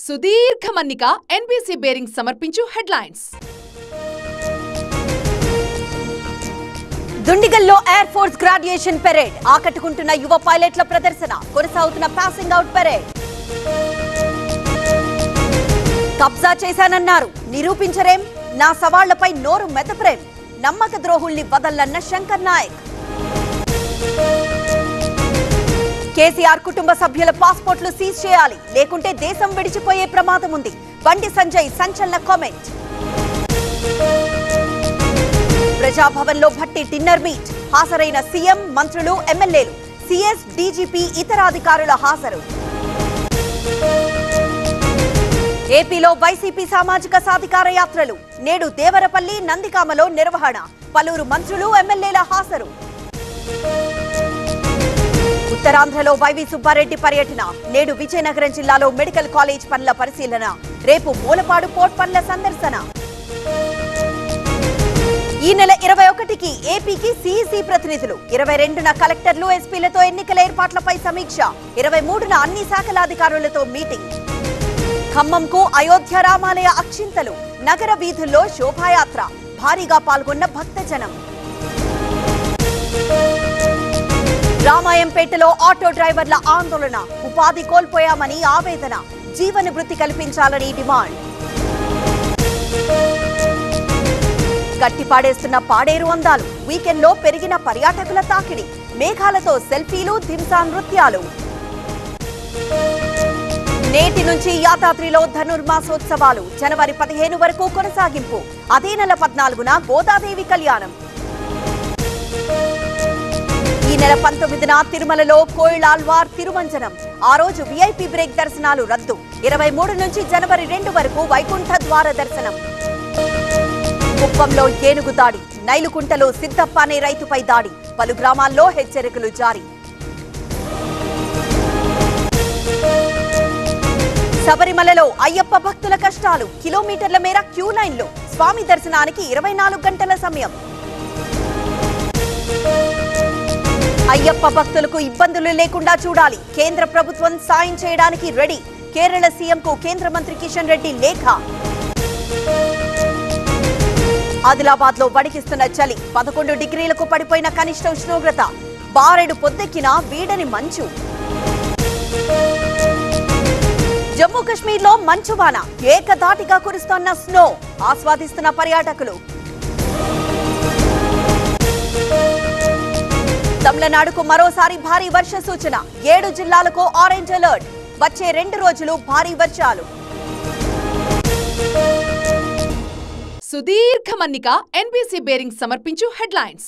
సుదీర్ఘ మన్నిక NBC bearing సమర్పించు హెడ్లైన్స్. దుండిగల్లో ఎయిర్ ఫోర్స్ గ్రాడ్యుయేషన్ పెరేడ్ ఆకట్టుకుంటున్న యువ పైలట్ల ప్రదర్శన కొనసాగుతున్న పాసింగ్ అవుట్ పెరేడ్. కబ్జా చేశానన్నారు, నిరూపించరేం, నా సవాళ్లపై నోరు మెదపరేం, నమ్మక ద్రోహుల్ని వదలన్న శంకర్ నాయక్. కేసీఆర్ కుటుంబ సభ్యుల పాస్పోర్ట్లు సీజ్ చేయాలి, లేకుంటే దేశం విడిచిపోయే ప్రమాదం ఉంది. బండి సంజయ్ సంచలన కామెంట్. ప్రజాభవన్ లో భట్టి డిన్నర్ మీట్, హాజరైన సీఎం, మంత్రులు, ఎమ్మెల్యేలు, సీఎస్, డీజీపీ, ఇతర అధికారుల హాజరు. ఏపీలో వైసీపీ సామాజిక సాధికార యాత్రలు, నేడు దేవరపల్లి, నందికామలో నిర్వహణ, పలువురు మంత్రులు, ఎమ్మెల్యేల హాజరు. ఉత్తరాంధ్రలో వైవి సుబ్బారెడ్డి పర్యటన, నేడు విజయనగరం జిల్లాలో మెడికల్ కాలేజ్ పనుల పరిశీలన, రేపు మూలపాడు పోర్ట్ పనుల సందర్శన. ఈ నెల 21కి ఏపీకి సీఈసీ ప్రతినిధులు, 22న కలెక్టర్లు, ఎస్పీలతో ఎన్నికల ఏర్పాట్లపై సమీక్ష, 23న అన్ని శాఖల అధికారులతో మీటింగ్. ఖమ్మంకు అయోధ్య రామాలయ అక్షింతలు, నగర వీధుల్లో శోభాయాత్ర, భారీగా పాల్గొన్న భక్తజనం. రామాయంపేటలో ఆటో డ్రైవర్ల ఆందోళన, ఉపాధి కోల్పోయామని ఆవేదన, జీవన భృతి కల్పించాలని డిమాండ్. కట్టిపాడేస్తున్న పాడేరు అందాలు, వీకెండ్లో పెరిగిన పర్యాటకుల తాకిడి, మేఘాలతో సెల్ఫీలు, ధింసా నృత్యాలు. నేటి నుంచి యాదాద్రిలో ధనుర్మాసోత్సవాలు, జనవరి 15 వరకు కొనసాగింపు, అదే నెల 14న గోదాదేవి కళ్యాణం. ఈ నెల 19న తిరుమలలో కోయిలాల్వార్ తిరుమంజనం, ఆ రోజు వీఐపీ బ్రేక్ దర్శనాలు రద్దు. 23 నుంచి జనవరి 2 వరకు వైకుంఠ ద్వార దర్శనం. కుప్పంలో ఏనుగు దాడి, నైలుకుంటలో సిద్దప్ప అనే రైతుపై దాడి, పలు గ్రామాల్లో హెచ్చరికలు జారీ. శబరిమలలో అయ్యప్ప భక్తుల కష్టాలు, కిలోమీటర్ల మేర క్యూ లైన్లు, స్వామి దర్శనానికి 24 గంటల సమయం. అయ్యప్ప భక్తులకు ఇబ్బందులు లేకుండా చూడాలి, కేంద్ర ప్రభుత్వం సాయం చేయడానికి రెడీ, కేరళ సీఎంకు కేంద్ర మంత్రి కిషన్ రెడ్డి లేఖ. ఆదిలాబాద్ లో వణికిస్తున్న చలి, 11 డిగ్రీలకు పడిపోయిన కనిష్ట ఉష్ణోగ్రత, బారెడు పొద్దెక్కిన వీడని మంచు. జమ్మూ కశ్మీర్ లో మంచువాన, ఏకధాటిగా కురుస్తోన్న స్నో, ఆస్వాదిస్తున్న పర్యాటకులు. తమిళనాడుకు మరోసారి భారీ వర్ష సూచన, 7 జిల్లాలకు ఆరెంజ్ అలర్ట్, వచ్చే 2 రోజులు భారీ వర్షాలు. సుదీర్ఘ మన్నిక ఎన్బీసీ బేరింగ్ సమర్పించు హెడ్లైన్స్.